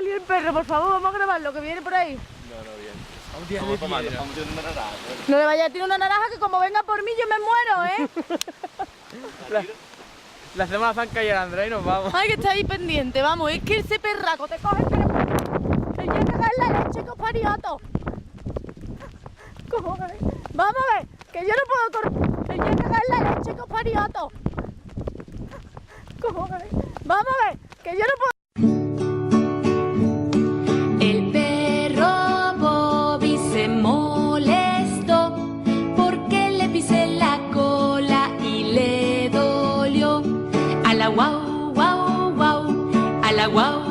salir el perro, por favor, vamos a grabarlo, que viene por ahí. No, bien. Estamos tomando una naranja. No le vaya a tirar una naranja que como venga por mí yo me muero, ¿eh? Le hacemos la zanca y el Andrés y nos vamos. Ay, que está ahí pendiente, vamos, es que ese perraco te coge que voy a cagar la leche que os parió a todos. Cojones. Vamos a ver, que yo no puedo correr, que voy a cagar la leche que os parió a todos. Cojones. Vamos a ver, que yo no puedo. El perro Bobby se molestó porque le pisé la cola y le dolió. A la guau, guau, guau, a la guau.